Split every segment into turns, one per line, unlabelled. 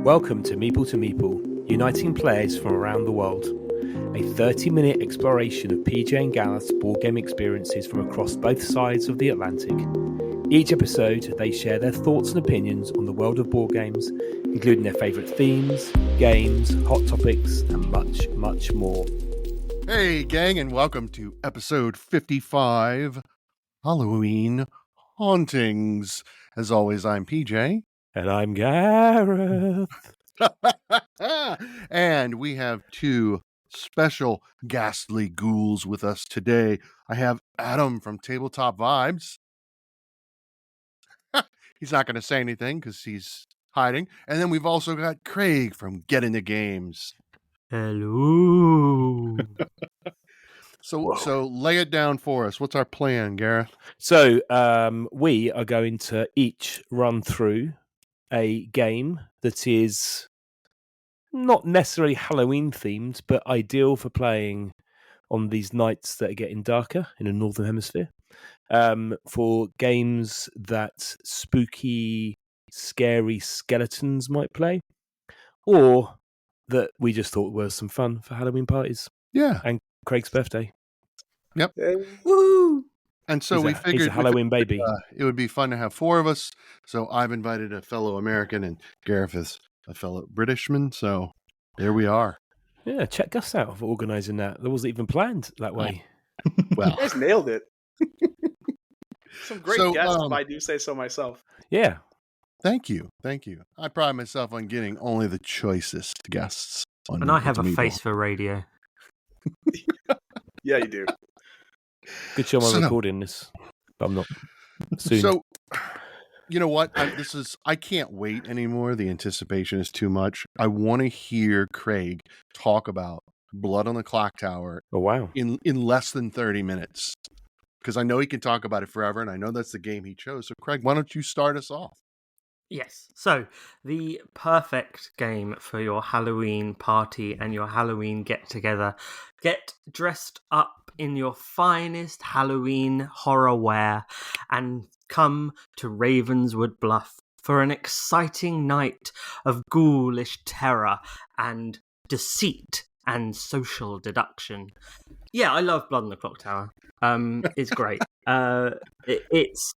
Welcome to Meeple, uniting players from around the world. A 30-minute exploration of PJ and Gareth's board game experiences from across both sides of the Atlantic. Each episode, they share their thoughts and opinions on the world of board games, including their favourite themes, games, hot topics, and much, much more.
Hey, gang, and welcome to episode 55, Halloween Hauntings. As always, I'm PJ.
And I'm Gareth.
And we have two special ghastly ghouls with us today. I have Adam from Tabletop Vibes. He's not going to say anything because he's hiding. And then we've also got Craig from GetIntoGames.
Hello.
So lay it down for us. What's our plan, Gareth?
So we are going to each run through a game that is not necessarily Halloween themed, but ideal for playing on these nights that are getting darker in the Northern Hemisphere. For games that spooky, scary skeletons might play, or that we just thought were some fun for Halloween parties.
Yeah.
And Craig's birthday.
Yep.
Woo!
And so we figured
he's a Halloween baby.
It would be fun to have four of us. So I've invited a fellow American, and Gareth is a fellow Britishman. So there we are.
Yeah, check Gus out for organising that. That wasn't even planned that way.
Well,
You guys nailed it. Some great
So,
guests, if I do say so myself.
Yeah.
thank you. I pride myself on getting only the choicest guests.
And I have a face for radio.
Yeah, you do.
Good job on
So-
recording this. But I'm not soon.
So, you know what? I can't wait anymore. The anticipation is too much. I want to hear Craig talk about Blood on the Clocktower
Oh, wow.
in less than 30 minutes. Because I know he can talk about it forever, and I know that's the game he chose. So, Craig, why don't you start us off?
Yes. So, the perfect game for your Halloween party and your Halloween get-together. Get dressed up in your finest Halloween horror wear and come to Ravenswood Bluff for an exciting night of ghoulish terror and deceit and social deduction. Yeah, I love Blood on the Clocktower. It's great. It's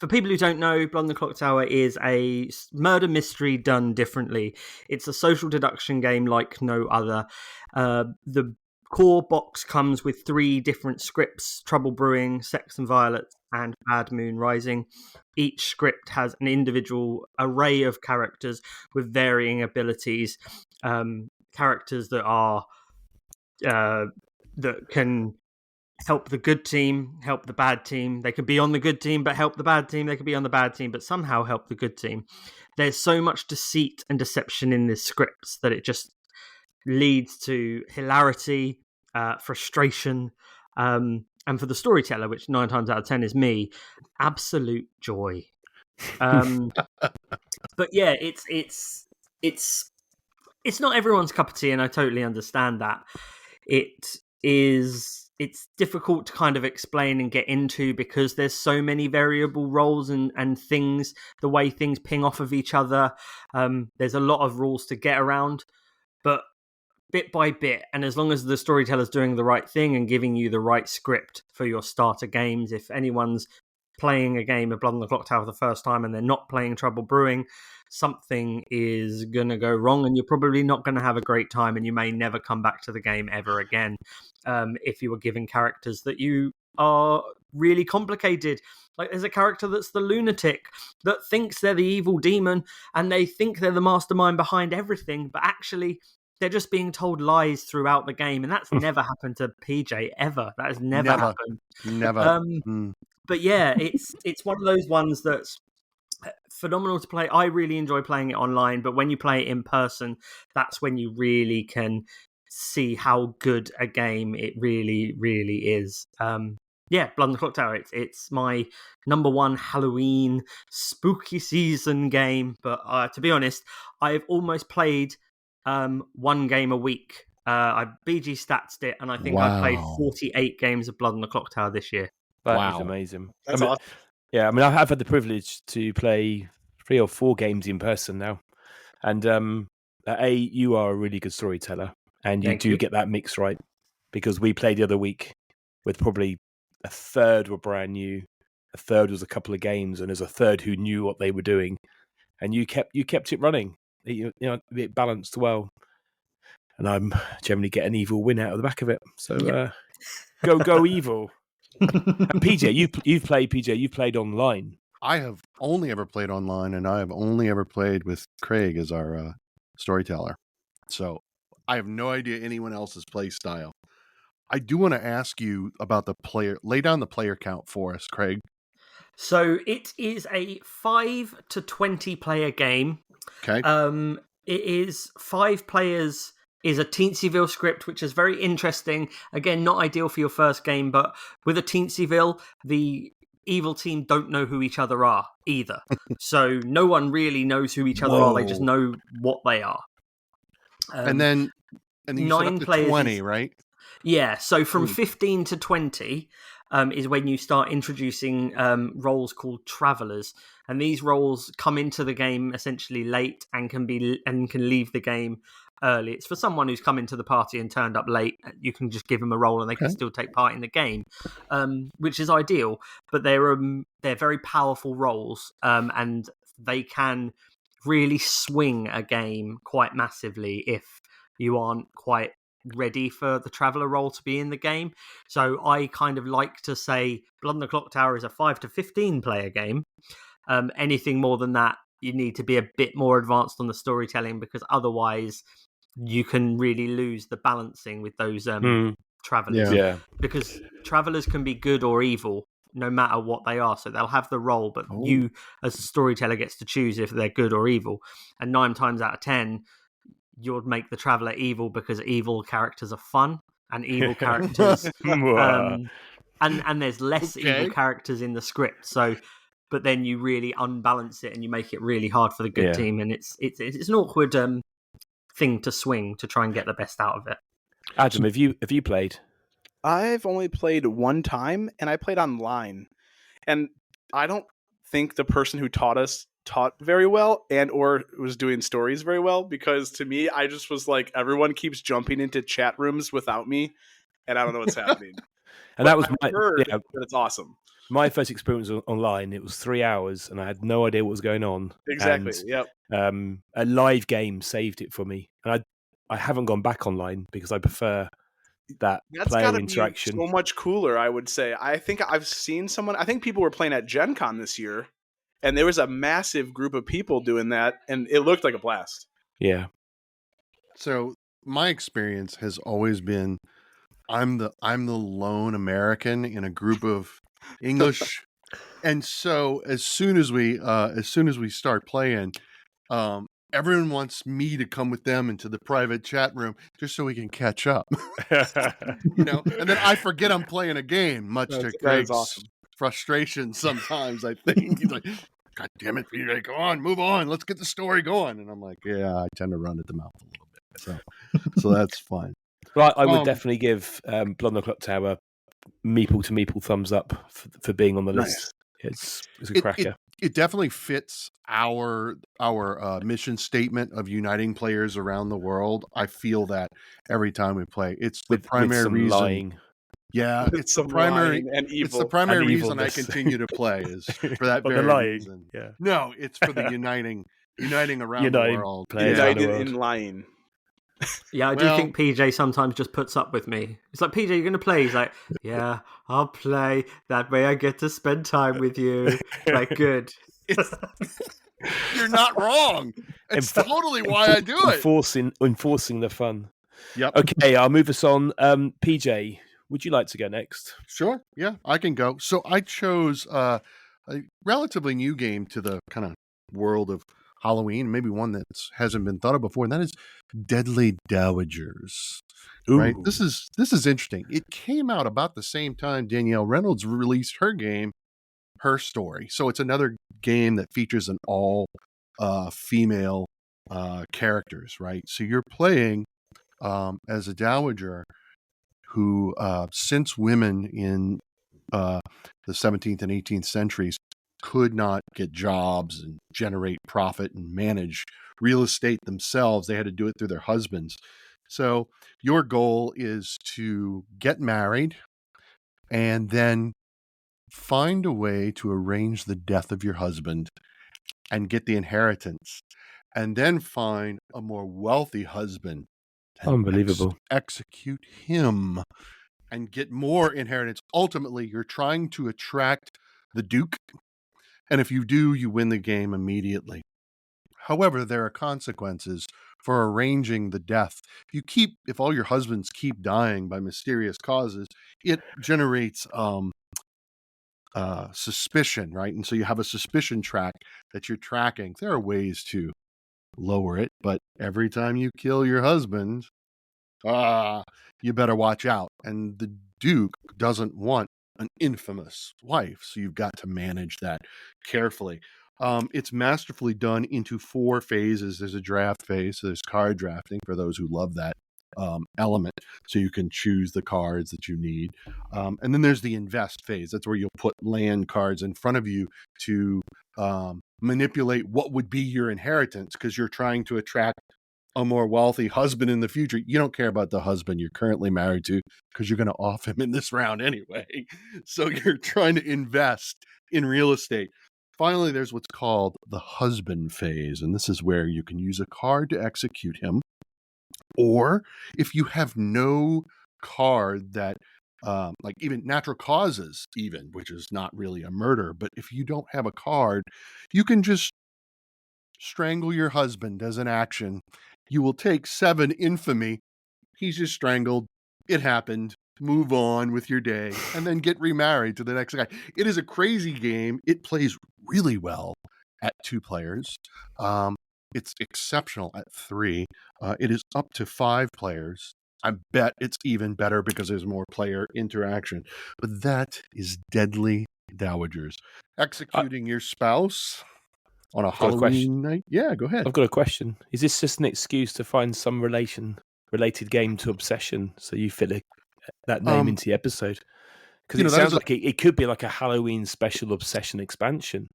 for people who don't know, Blood on the Clocktower is a murder mystery done differently. It's a social deduction game like no other. The core box comes with 3 different scripts: Trouble Brewing, Sex and Violets, and Bad Moon Rising. Each script has an individual array of characters with varying abilities. Characters that are that can help the good team, help the bad team. They could be on the good team but help the bad team. They could be on the bad team but somehow help the good team. There's so much deceit and deception in this script that it just leads to hilarity, frustration, and for the storyteller, which 9 times out of 10 is me, absolute joy. But yeah, it's not everyone's cup of tea, and I totally understand that. It's difficult to kind of explain and get into because there's so many variable roles and things, the way things ping off of each other. There's a lot of rules to get around, but bit by bit, and as long as the storyteller's doing the right thing and giving you the right script for your starter games, if anyone's playing a game of Blood on the Clocktower for the first time and they're not playing Trouble Brewing, something is going to go wrong and you're probably not going to have a great time and you may never come back to the game ever again if you were given characters that you are really complicated. Like there's a character that's the lunatic that thinks they're the evil demon and they think they're the mastermind behind everything, but actually they're just being told lies throughout the game, and that's never happened to PJ ever. That has never happened.
Never.
But yeah, it's one of those ones that's phenomenal to play. I really enjoy playing it online, but when you play it in person, that's when you really can see how good a game it really, really is. Yeah, Blood on the Clocktower. It's my number 1 Halloween spooky season game. But to be honest, I've almost played 1 game a week. I BG statsed it, and I think I've played 48 games of Blood on the Clocktower this year.
That is amazing.
That's awesome.
Yeah, I mean, I've had the privilege to play 3 or 4 games in person now. And you are a really good storyteller, and you
Thank
do
you.
get that mix right, because we played the other week with probably a third were brand new, a third was a couple of games, and there's a third who knew what they were doing, and you kept it running. It balanced well, and I'm generally get an evil win out of the back of it. So go evil. And PJ, you've played online.
I have only ever played online, and I have only ever played with Craig as our storyteller. So I have no idea anyone else's play style. I do want to ask you about the player. Lay down the player count for us, Craig.
So it is a 5 to 20 player game.
Okay.
It is 5 players. Is a Teensyville script, which is very interesting. Again, not ideal for your first game, but with a Teensyville, the evil team don't know who each other are either. So no one really knows who each other are. They just know what they are.
And then you
9
set up to
players
20, right?
Yeah, so from 15 to 20 is when you start introducing roles called travelers, and these roles come into the game essentially late and can leave the game early. It's for someone who's come into the party and turned up late. You can just give them a role and they can still take part in the game, which is ideal. But they're very powerful roles, and they can really swing a game quite massively if you aren't quite ready for the traveler role to be in the game. So I kind of like to say Blood on the Clocktower is a 5 to 15 player game. Anything more than that, you need to be a bit more advanced on the storytelling, because otherwise you can really lose the balancing with those travelers.
Yeah.
Because travelers can be good or evil no matter what they are. So they'll have the role, but you as a storyteller gets to choose if they're good or evil. And 9 times out of 10, you'll make the traveler evil because evil characters are fun, and evil characters and there's less evil characters in the script. So but then you really unbalance it and you make it really hard for the good team, and it's an awkward thing to swing to try and get the best out of it.
Adam, have you played?
I've only played one time, and I played online. And I don't think the person who taught very well and or was doing stories very well, because to me, I just was like, everyone keeps jumping into chat rooms without me, and I don't know what's happening.
And that was
I've heard that it's awesome.
My first experience online, it was 3 hours, and I had no idea what was going on.
Exactly.
And, a live game saved it for me, and I haven't gone back online because I prefer that's player interaction.
Be so much cooler, I would say. I think I've seen someone. I think people were playing at Gen Con this year, and there was a massive group of people doing that, and it looked like a blast.
Yeah.
So my experience has always been, I'm the lone American in a group of English, and so as soon as we start playing, everyone wants me to come with them into the private chat room just so we can catch up. And then I forget I'm playing a game, much to Craig's frustration sometimes. I think he's like, God damn it, PJ, go on, move on, let's get the story going. And I'm like, yeah, I tend to run at the mouth a little bit, so that's fine.
Right, I would definitely give Blood on the Clocktower meeple to meeple thumbs up for being on the list. It's a cracker.
It definitely fits our mission statement of uniting players around the world. I feel that every time we play. It's the primary reason.
Lying.
Yeah, it's the primary
and evil.
It's the primary reason I continue to play is for that very reason.
Yeah.
No, it's for the uniting around the world.
United in lying.
Yeah, I do think PJ sometimes just puts up with me. It's like, PJ, you're going to play? He's like, yeah, I'll play. That way I get to spend time with you. Like, good.
You're not wrong. It's totally why I do it.
Enforcing the fun.
Yep.
Okay, I'll move us on. PJ, would you like to go next?
Sure. Yeah, I can go. So I chose a relatively new game to the kind of world of Halloween, maybe one that hasn't been thought of before, and that is Deadly Dowagers.
Ooh.
Right? This is interesting. It came out about the same time Danielle Reynolds released her game, Her Story. So it's another game that features an all female characters, right? So you're playing as a dowager who, since women in the 17th and 18th centuries could not get jobs and generate profit and manage real estate themselves. They had to do it through their husbands. So your goal is to get married and then find a way to arrange the death of your husband and get the inheritance, and then find a more wealthy husband and
Unbelievable.
execute him and get more inheritance. Ultimately, you're trying to attract the Duke, and if you do, you win the game immediately. However, there are consequences for arranging the death. If all your husbands keep dying by mysterious causes, it generates suspicion, right? And so you have a suspicion track that you're tracking. There are ways to lower it, but every time you kill your husband, you better watch out. And the Duke doesn't want an infamous wife, so you've got to manage that carefully. It's masterfully done into 4 phases. There's a draft phase, so there's card drafting for those who love that element, so you can choose the cards that you need. And then there's the invest phase. That's where you'll put land cards in front of you to manipulate what would be your inheritance, because you're trying to attract a more wealthy husband in the future. You don't care about the husband you're currently married to, because you're going to off him in this round anyway. So you're trying to invest in real estate. Finally, there's what's called the husband phase, and this is where you can use a card to execute him. Or if you have no card that, like even natural causes, even, which is not really a murder, but if you don't have a card, you can just strangle your husband as an action. You will take 7 infamy. He's just strangled. It happened. Move on with your day and then get remarried to the next guy. It is a crazy game. It plays really well at 2 players. It's exceptional at 3. It is up to 5 players. I bet it's even better because there's more player interaction. But that is Deadly Dowagers. Executing your spouse on a Halloween night. Yeah, go ahead.
I've got a question. Is this just an excuse to find some related game to Obsession, so you fit that name into the episode? Because it sounds like it could be like a Halloween special Obsession expansion.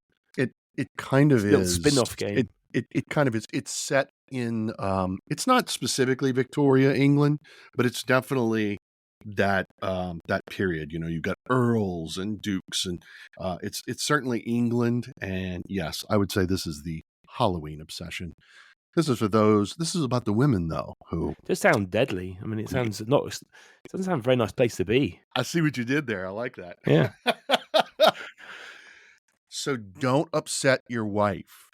It kind of is.
Spin-off game.
It kind of is. It's set in, it's not specifically Victoria, England, but it's definitely that period. You know, you've got earls and dukes, and it's certainly England. And yes, I would say this is the Halloween obsession. This is for those. This is about the women, though, who
just sound deadly. I mean, it doesn't sound a very nice place to be.
I see what you did there. I like that.
Yeah.
So don't upset your wife,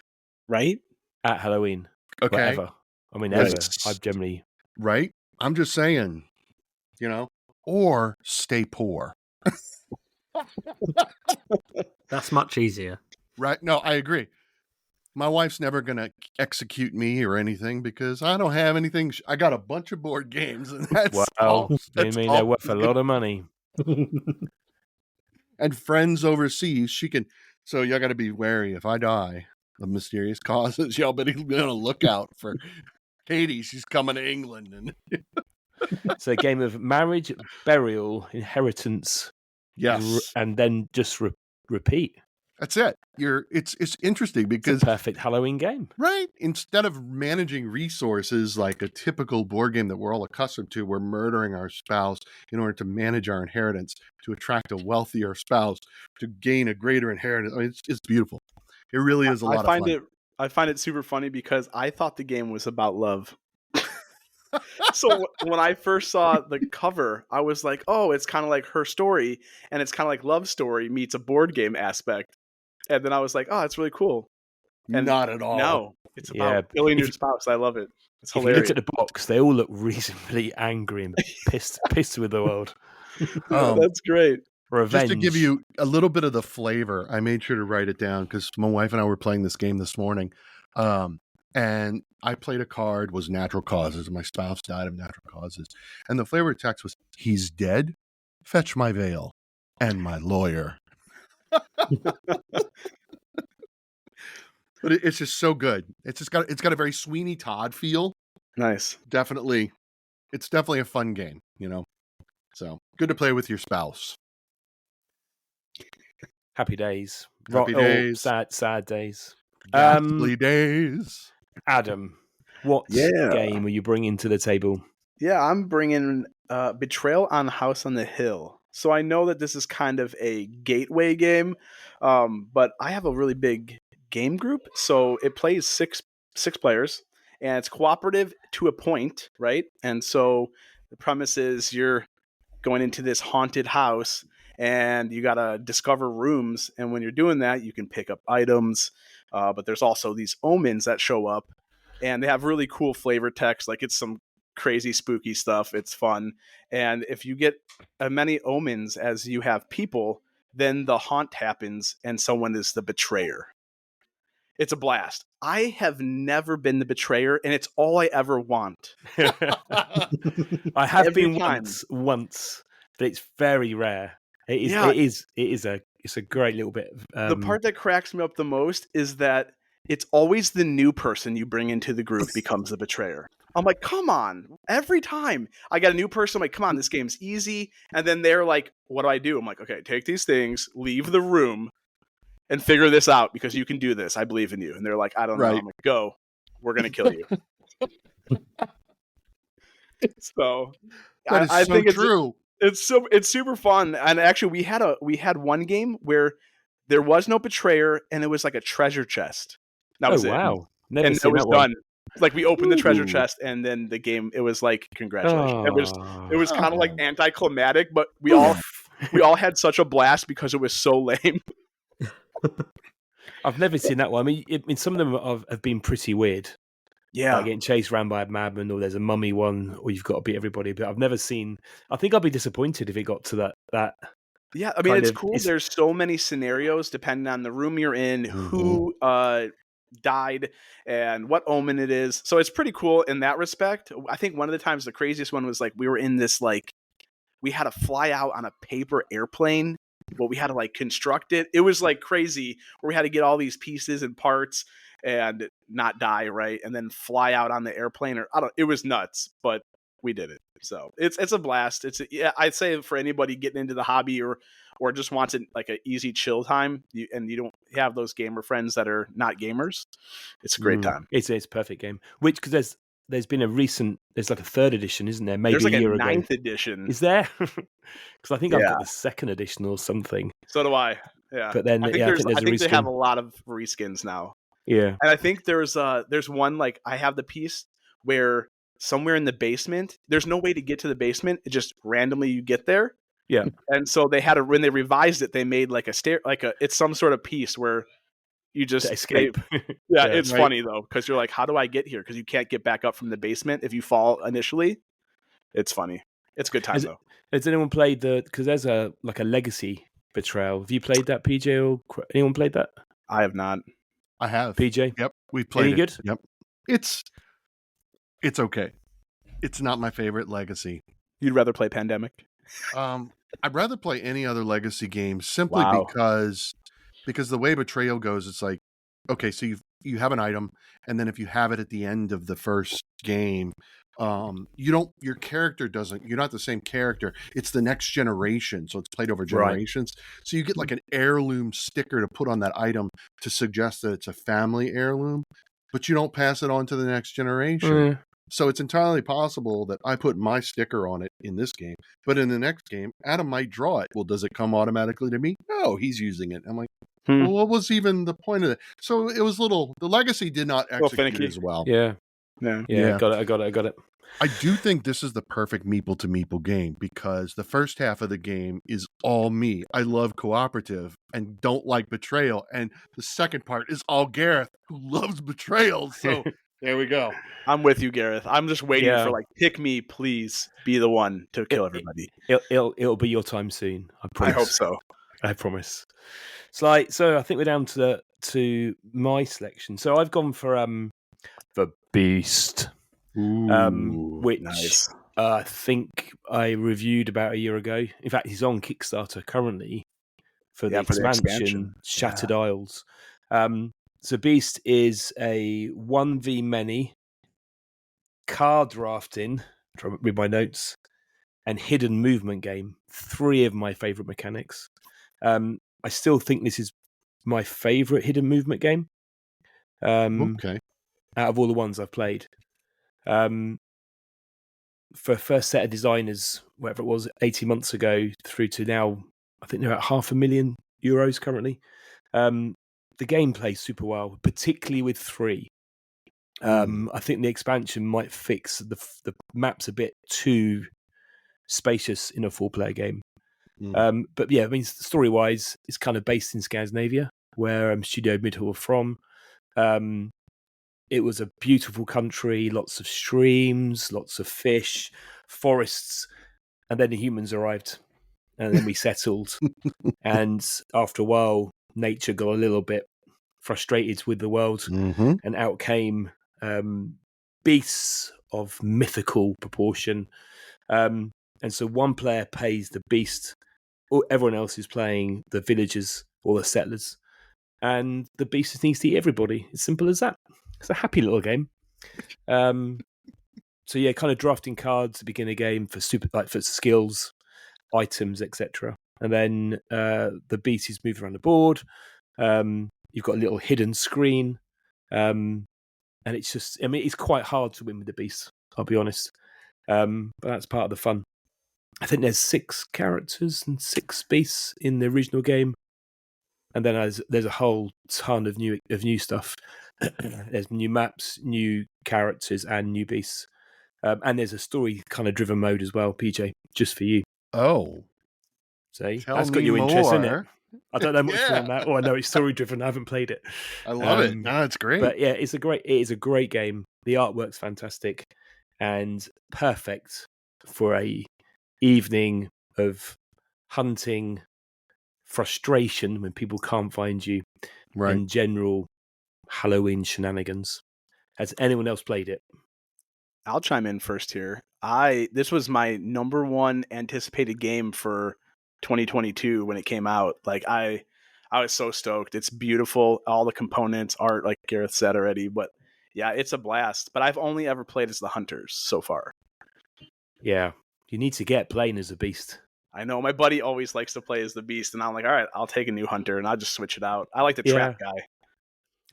right?
At Halloween.
Okay.
Whatever. I mean,
Right.
ever. I've generally.
Right. I'm just saying, or stay poor.
That's much easier.
Right. No, I agree. My wife's never going to execute me or anything because I don't have anything. I got a bunch of board games, and that's all.
I mean, they're worth a lot of money.
And friends overseas, she can. So y'all got to be wary. If I die of mysterious causes, y'all better be on a lookout for Katie. She's coming to England, and
it's a game of marriage, burial, inheritance.
Yes,
and then just repeat.
That's it. It's interesting because
it's a perfect Halloween game,
right? Instead of managing resources like a typical board game that we're all accustomed to, we're murdering our spouse in order to manage our inheritance, to attract a wealthier spouse, to gain a greater inheritance. I mean, it's beautiful. It really is a lot of fun.
I find it super funny because I thought the game was about love. So when I first saw the cover, I was like, oh, it's kind of like Her Story, and it's kind of like Love Story meets a board game aspect. And then I was like, oh, that's really cool. And
not at all.
No, it's about killing your spouse. I love it. It's hilarious.
If you look at the box, they all look reasonably angry and pissed with the world.
That's great.
Revenge.
Just to give you a little bit of the flavor, I made sure to write it down because my wife and I were playing this game this morning. And I played a card, was natural causes, and my spouse died of natural causes. And the flavor of text was, he's dead, fetch my veil and my lawyer. But it's just so good. It's got a very Sweeney Todd feel.
Nice.
Definitely. It's definitely a fun game, So good to play with your spouse.
Happy days.
Happy days.
Sad days.
Ghastly days.
Adam, what
Yeah.
game are you bringing to the table?
Yeah, I'm bringing Betrayal on House on the Hill. So I know that this is kind of a gateway game, but I have a really big game group. So it plays six players, and it's cooperative to a point, right? And so the premise is you're going into this haunted house, and you gotta discover rooms. And when you're doing that, you can pick up items, but there's also these omens that show up, and they have really cool flavor text. Like it's some crazy spooky stuff. It's fun. And if you get as many omens as you have people, then the haunt happens and someone is the betrayer. It's a blast. I have never been the betrayer, and it's all I ever want.
I have
Every
been
time.
once, but it's very rare.
Yeah.
It's a great little bit of,
The part that cracks me up the most is that it's always the new person you bring into the group becomes the betrayer. I'm like, come on. Every time I get a new person, I'm like, come on, this game's easy. And then they're like, what do? I'm like, okay, take these things, leave the room, and figure this out because you can do this. I believe in you. And they're like, I don't know.
Right.
I'm like, go. We're going to kill you. So
That is
I
so
think
true.
it's super fun. And actually we had one game where there was no betrayer and it was like a treasure chest. That was it.
wow. Never
And it
seen
was
that one.
done. Like we opened the treasure
Ooh.
chest and then the game, it was like, congratulations.
Oh.
It was kind of like
Oh.
anticlimactic, but we all had such a blast because it was so lame.
I've never seen that one. I mean, some of them have been pretty weird.
Yeah.
Like getting chased around by a madman, or there's a mummy one, or you've got to beat everybody. But I've never seen. I think I'd be disappointed if it got to that.
Yeah, I mean,
kind
it's
of-
cool.
it's-
There's so many scenarios depending on the room you're in, who died, and what omen it is. So it's pretty cool in that respect. I think one of the times the craziest one was like we were in this we had to fly out on a paper airplane, but we had to like construct it. It was like crazy where we had to get all these pieces and parts and not die, right? And then fly out on the airplane, it was nuts, but we did it. So it's a blast. I'd say for anybody getting into the hobby or just wants it like an easy chill time, and you don't have those gamer friends that are not gamers, it's a great time.
It's a perfect game. Which because there's been there's like a third edition, isn't there? Maybe
There's like
a year
a
ago.
9th edition.
Is there? Because I think I've
Yeah.
got the second edition or something.
So do I. Yeah.
But then
I think,
I think there's
I
a
think they
reskin.
have a lot of reskins now.
Yeah.
And I think there's one, like I have the piece where somewhere in the basement, there's no way to get to the basement. It just randomly you get there.
Yeah.
And so when they revised it, they made like it's some sort of piece where you just
To escape.
Yeah, it's
right.
funny though, because you're like, how do I get here? Because you can't get back up from the basement if you fall initially. It's funny. It's a good time though.
Has anyone played because there's a legacy Betrayal. Have you played that, PJ? Or anyone played that?
I have not.
I have.
PJ?
Yep. We played
Any
it.
good?
Yep. It's okay. It's not my favorite legacy.
You'd rather play Pandemic?
I'd rather play any other legacy game simply
Wow.
because the way Betrayal goes, it's like, okay, so you have an item, and then if you have it at the end of the first game, your character you're not the same character. It's the next generation, so it's played over generations. Right. So you get like an heirloom sticker to put on that item to suggest that it's a family heirloom, but you don't pass it on to the next generation. So it's entirely possible that I put my sticker on it in this game, but in the next game, Adam might draw it. Well, does it come automatically to me? No, he's using it. I'm like, well, what was even the point of it? So it was the legacy did not execute as well.
Yeah.
Yeah.
I got it.
I do think this is the perfect Meeple to Meeple game because the first half of the game is all me. I love cooperative and don't like Betrayal. And the second part is all Gareth, who loves Betrayal. So there we go.
I'm with you, Gareth. I'm just waiting for pick me, please. Be the one to kill everybody.
It'll be your time soon. I promise.
I hope so.
I promise. So I think we're down to my selection. So I've gone for Beast. Which
nice.
I think I reviewed about a year ago. In fact, he's on Kickstarter currently for the expansion Shattered Isles. So Beast is a 1v many card drafting, try to read my notes, and hidden movement game. 3 of my favourite mechanics. I still think this is my favorite hidden movement game.
Okay.
Out of all the ones I've played. For first set of designers, whatever it was, 18 months ago through to now, I think they're at €500,000 currently. The game plays super well, particularly with 3. I think the expansion might fix the maps a bit too spacious in a 4-player game. But yeah, I mean, story-wise, it's kind of based in Scandinavia, where Studio Midhall are from. It was a beautiful country, lots of streams, lots of fish, forests, and then the humans arrived, and then we settled. And after a while, nature got a little bit frustrated with the world, and out came beasts of mythical proportion. And so one player pays the beast, or everyone else is playing the villagers or the settlers, and the beast just needs to eat everybody. It's simple as that. It's a happy little game. So yeah, kind of drafting cards to begin a game for for skills, items, etc. And then the beast is moving around the board. You've got a little hidden screen, and it's just, I mean, it's quite hard to win with the beast, I'll be honest. But that's part of the fun. I think there's 6 characters and 6 beasts in the original game, and then there's a whole ton of new stuff. There's new maps, new characters, and new beasts. And there's a story kind of driven mode as well, PJ, just for you.
Oh.
See,
Tell
that's got
me
your interest in it.
more.
I don't know much more
Yeah.
than that. Oh, I know it's story driven. I haven't played it.
I love it. No, it's great.
But yeah, it is a great game. The artwork's fantastic and perfect for a evening of hunting, frustration when people can't find you, and general Halloween shenanigans. Has anyone else played it?
I'll chime in first here. This was my number 1 anticipated game for 2022 when it came out. Like I was so stoked. It's beautiful, all the components, art, like Gareth said already. But yeah, it's a blast. But I've only ever played as the hunters so far.
Yeah, you need to get playing as a beast.
I know my buddy always likes to play as the beast, and I'm like, all right, I'll take a new hunter, and I'll just switch it out. I like the trap guy.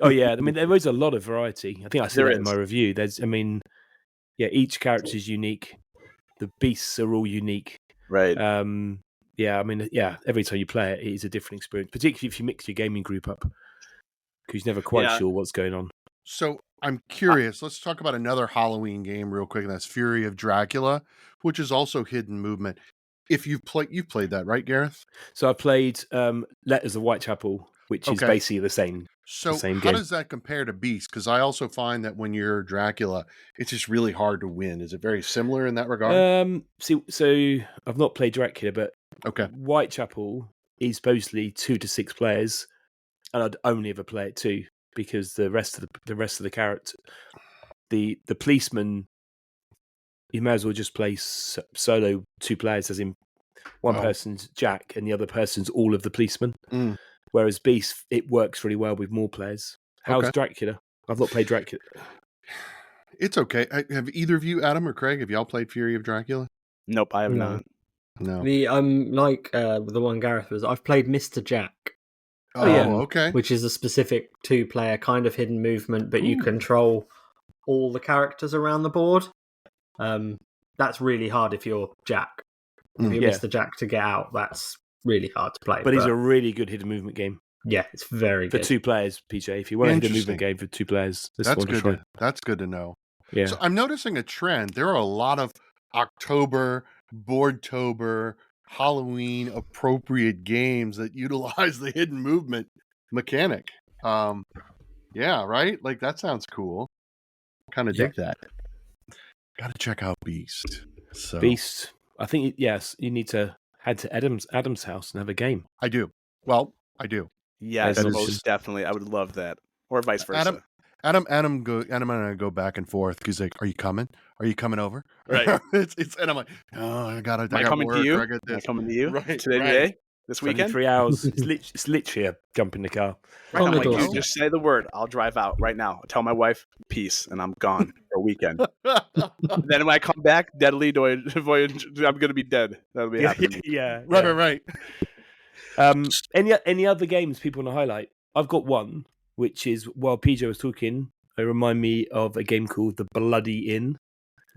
Oh yeah, I mean there is a lot of variety. I think I said that in my review. Each character is unique. The beasts are all unique.
Right.
Every time you play it, it is a different experience, particularly if you mix your gaming group up, because you're never quite sure what's going on.
So I'm curious. Let's talk about another Halloween game real quick, and that's Fury of Dracula, which is also hidden movement. If you've played that, right, Gareth?
So I played Letters of Whitechapel, which is basically the same.
So
how
does that compare to Beast? Because I also find that when you're Dracula, it's just really hard to win. Is it very similar in that regard?
So I've not played Dracula, but Whitechapel is supposedly 2 to 6 players, and I'd only ever play it 2 because the rest of the character, the policeman, you may as well just play solo 2 players, as in one person's Jack and the other person's all of the policemen. Whereas Beast, it works really well with more players. How's Dracula? I've not played Dracula.
It's okay. Have either of you, Adam or Craig, have y'all played Fury of Dracula?
Nope, I have not.
No.
The one Gareth was. I've played Mr. Jack.
Okay.
Which is a specific 2-player kind of hidden movement, but you control all the characters around the board. That's really hard if you're Jack. If you're Mr. Jack to get out, that's really hard to play.
But it's a really good hidden movement game.
Yeah, it's very good.
For 2 players, PJ. If you want a hidden movement game for 2 players,
that's good. That's good to know.
Yeah.
So I'm noticing a trend. There are a lot of October, Boardtober, Halloween appropriate games that utilize the hidden movement mechanic. Yeah, right? Like that sounds cool. Kind of dig that. Got to check out Beast. So
Beast. I think you need to head to Adam's house and have a game.
I do. Well, I do.
Yes, most definitely. I would love that, or vice versa.
Adam and I go back and forth because like, are you coming? Are you coming over?
Right.
And I'm like, oh, I got
coming
work,
to you.
I got this.
Am I coming to you?
Right.
Today. This weekend.
3 hours. It's literally a jump in the car.
Right, I'm like, you just say the word. I'll drive out right now. I'll tell my wife, peace, and I'm gone for a weekend. Then when I come back, deadly voyage, I'm going to be dead. That'll be happening.
Yeah. Right.
Any other games people want to highlight? I've got one, which is while PJ was talking, it remind me of a game called The Bloody Inn.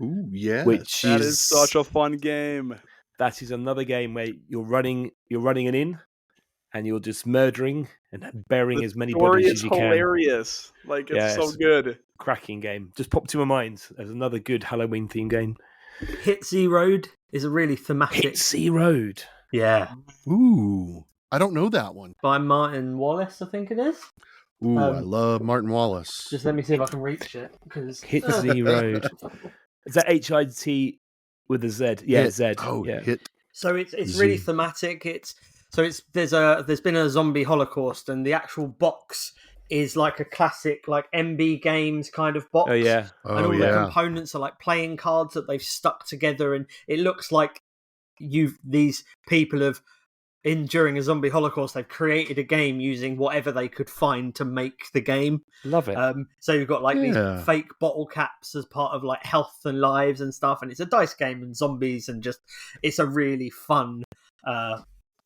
Ooh, yes.
Which
That is such a fun game.
That is another game where you're running an inn, and you're just murdering and burying as many bodies as you can.
Hilarious. Like, it's so good.
Cracking game. Just popped to my mind as another good Halloween themed game.
Hit Z Road is a really thematic.
Hit Z Road.
Yeah.
Ooh, I don't know that one.
By Martin Wallace, I think it is.
Ooh, I love Martin Wallace.
Just let me see if I can reach it.
Hit Z Road. Is that HIT with a Z? Yeah,
Hit.
Z.
Oh,
yeah.
Hit.
So it's really thematic. There's been a zombie holocaust, and the actual box is like a classic like MB Games kind of box.
Oh yeah.
And all the components are like playing cards that they've stuck together, and it looks like these people have during a zombie holocaust they've created a game using whatever they could find to make the game.
Love it.
So you've got like these fake bottle caps as part of like health and lives and stuff, and it's a dice game and zombies, and just it's a really fun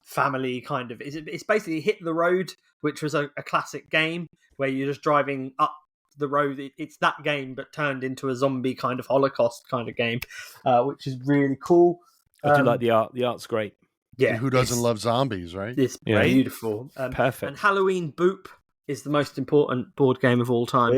family kind of. It's basically Hit the Road, which was a classic game where you're just driving up the road. It's that game but turned into a zombie kind of Holocaust kind of game, which is really cool.
I do like the art. The art's great.
Yeah,
and who doesn't love zombies, right?
It's beautiful.
Perfect.
And Halloween Boop is the most important board game of all time,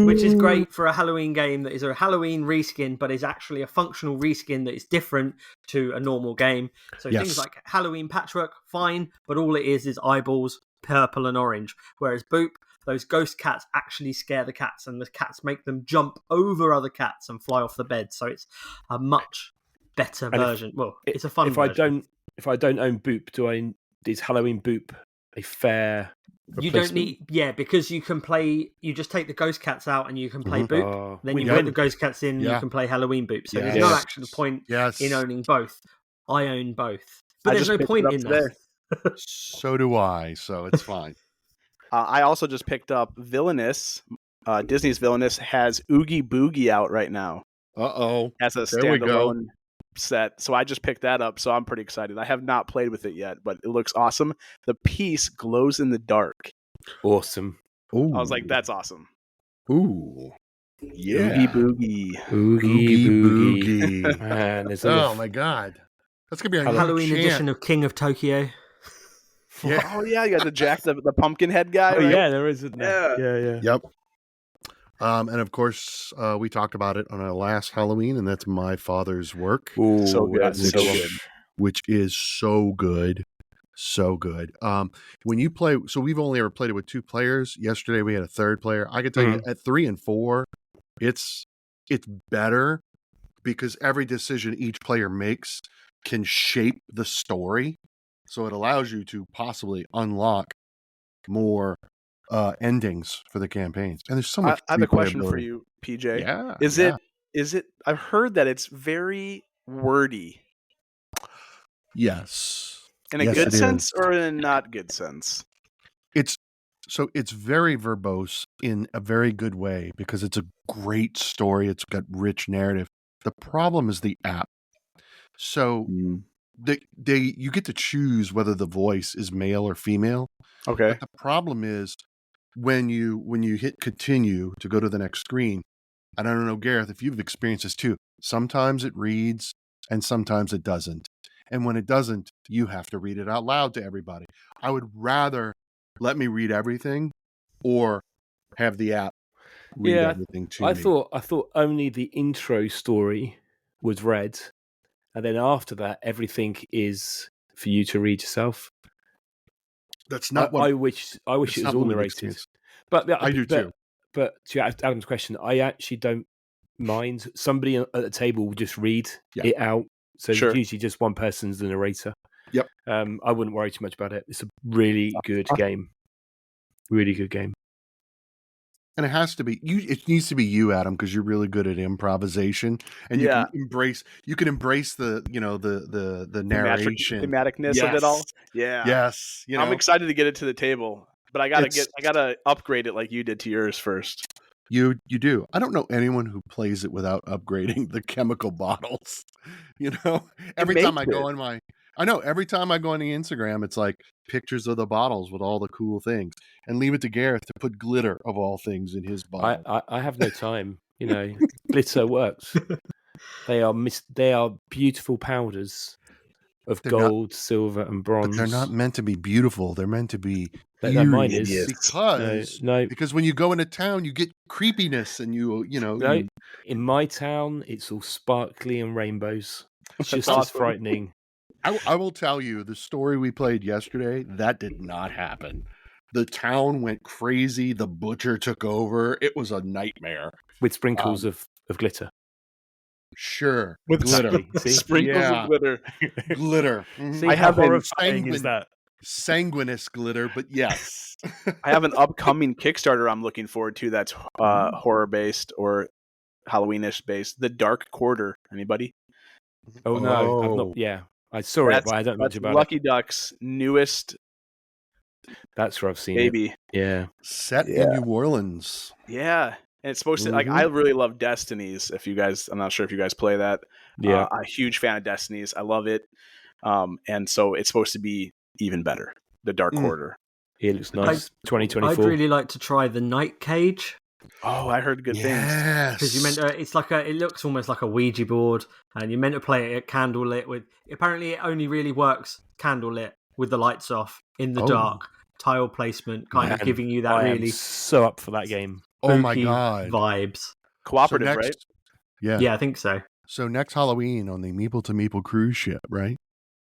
which is great for a Halloween game that is a Halloween reskin, but is actually a functional reskin that is different to a normal game. So things like Halloween Patchwork, fine, but all it is eyeballs, purple and orange. Whereas Boop, those ghost cats actually scare the cats, and the cats make them jump over other cats and fly off the bed. So it's a much better version. It's a fun version.
If I don't own Boop, is Halloween Boop a fair replacement?
You don't need, because you can play. You just take the ghost cats out and you can play Boop. Then you put the ghost cats in. You can play Halloween Boop. So there's no actual point in owning both. I own both, but there's no point in that.
So do I. So it's fine.
I also just picked up Villainous. Disney's Villainous has Oogie Boogie out right now. As a standalone set. So I just picked that up. So I'm pretty excited. I have not played with it yet, but it looks awesome. The piece glows in the dark.
Awesome.
Ooh.
I was like, that's awesome.
Ooh. Yeah.
Oogie Boogie.
Oogie Boogie. Man,
my God. That's going to be a
Halloween edition of King of Tokyo.
Yeah. Oh, yeah. You got the Jack, the pumpkin head guy.
Oh,
right?
yeah, there is. Yeah.
Yep. And of course, we talked about it on our last Halloween, and that's My Father's Work.
Ooh,
so good.
Which is so good. So good. When you play, so we've only ever played it with 2 players. Yesterday we had a 3rd player. I can tell you at 3 and 4, it's better because every decision each player makes can shape the story. So it allows you to possibly unlock more endings for the campaigns. And there's so much.
I have a question for you, PJ.
Yeah.
Is it? I've heard that it's very wordy.
Yes.
In a good sense or in a not good sense?
It's very verbose in a very good way because it's a great story. It's got rich narrative. The problem is the app. So you get to choose whether the voice is male or female.
Okay.
But the problem is when you hit continue to go to the next screen, and I don't know, Gareth, if you've experienced this too, sometimes it reads and sometimes it doesn't. And when it doesn't, you have to read it out loud to everybody. I would rather let me read everything or have the app read everything to me.
I thought only the intro story was read, and then after that, everything is for you to read yourself.
That's not what
I wish it was all narrated. But
I do too.
But to Adam's question, I actually don't mind. Somebody at the table will just read it out. So it's usually just one person's the narrator.
Yep.
I wouldn't worry too much about it. It's a really good game. Really good game.
And it has to be you. It needs to be you, Adam, because you're really good at improvisation, and you can embrace. You can embrace the narration,
thematicness of it all. Yeah.
Yes.
I'm excited to get it to the table, but I gotta upgrade it like you did to yours first.
You do. I don't know anyone who plays it without upgrading the chemical bottles. Every time I go on I know. Every time I go on the Instagram, it's like pictures of the bottles with all the cool things, and leave it to Gareth to put glitter of all things in his bottle.
I have no time. Glitter works. They are beautiful powders of
They're not-
gold, silver, and
But
bronze.
they're not meant to be beautiful. They're meant to be
No, mine
eerie,
is.
because
No.
because when you go into town, you get creepiness, and you
No, in my town, it's all sparkly and rainbows. It's just as
awesome.
frightening.
I will tell you the story we played yesterday. That did not happen. The town went crazy. The butcher took over. It was a nightmare.
With sprinkles of glitter.
Sure,
With
glitter,
See?
Sprinkles
Yeah.
of glitter.
glitter.
See
I
how
have been
horrifying is that?
Sanguinous glitter, but yes.
I have an upcoming Kickstarter I'm looking forward to that's horror based or Halloweenish based. The Dark Quarter. Anybody?
Oh no, I've not. Yeah, I saw it, but I don't know much
That's
about
Lucky
it.
Duck's newest
That's where I've seen
baby.
it. Yeah,
Set
Yeah.
in New Orleans.
Yeah. And it's supposed to I really love Destinies. I'm not sure if you guys play that.
yeah.
I'm a huge fan of Destinies. I love it. And so it's supposed to be even better. The Dark Quarter.
It looks nice. 2024.
I'd really like to try the Night Cage.
Oh, I heard good things.
Yes.
Because you meant it looks almost like a Ouija board, and you're meant to play it at candlelit with. Apparently, it only really works candlelit with the lights off in the
Oh.
dark. Tile placement, kind of
Man,
giving you that
I am
really
so up for that game.
Oh my
spooky
god.
vibes.
Cooperative,
So
right?
next- Yeah.
Yeah, I think so.
So next Halloween on the Meeple to Meeple cruise ship, right?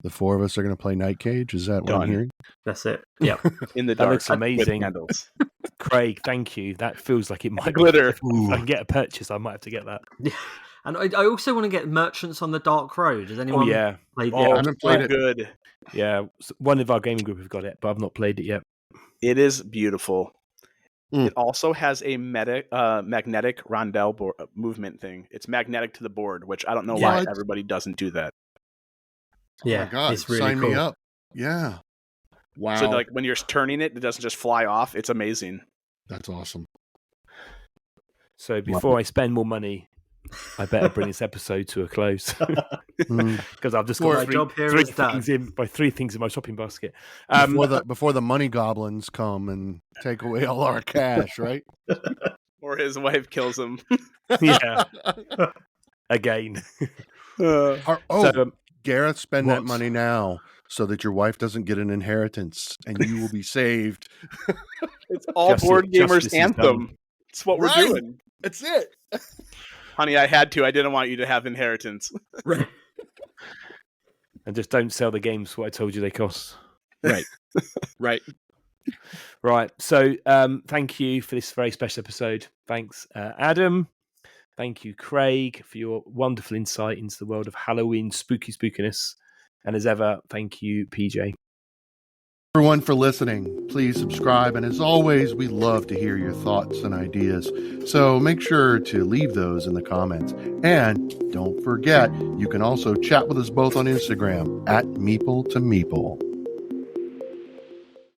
The four of us are going to play Night Cage. Is that what
Done.
I'm hearing?
That's it. Yeah.
In the
That
dark.
looks
with
amazing.
candles.
Craig, thank you. That feels like it might
glitter.
Be, if I can get a purchase, I might have to get that.
And I also want to get Merchants on the Dark Road. Has anyone
Oh yeah,
played
I
it?
haven't played it.
Good.
yeah. One of our gaming group have got it, but I've not played it yet.
It is beautiful.
Mm.
It also has a magnetic rondelle movement thing. It's magnetic to the board, which I don't know why
What?
everybody doesn't do that.
Yeah,
Oh my god.
it's really
Sign
cool.
me up. Yeah. Wow.
So like when you're turning it, it doesn't just fly off. It's amazing.
That's awesome.
So before I spend more money, I better bring this episode to a close
Mm.
because I've just
Or-
got
My job here
three
is done.
three things in my shopping basket.
Before the money goblins come and take away all our cash, right?
Or his wife kills him.
yeah, again.
Uh,
So,
Gareth, spend that
what?
money now so that your wife doesn't get an inheritance and you will be saved.
it's all
Justice-
board gamers
justice is
anthem.
done.
It's what
Right.
we're doing.
That's it.
Honey, I had to. I didn't want you to have inheritance.
and just don't sell the games for what I told you they cost.
Right. Right.
Right. So thank you for this very special episode. Thanks, Adam. Thank you, Craig, for your wonderful insight into the world of Halloween spookiness. And as ever, thank you, PJ.
Everyone for listening. Please subscribe. And as always, we love to hear your thoughts and ideas. So make sure to leave those in the comments. And don't forget, you can also chat with us both on Instagram at Meeple to Meeple.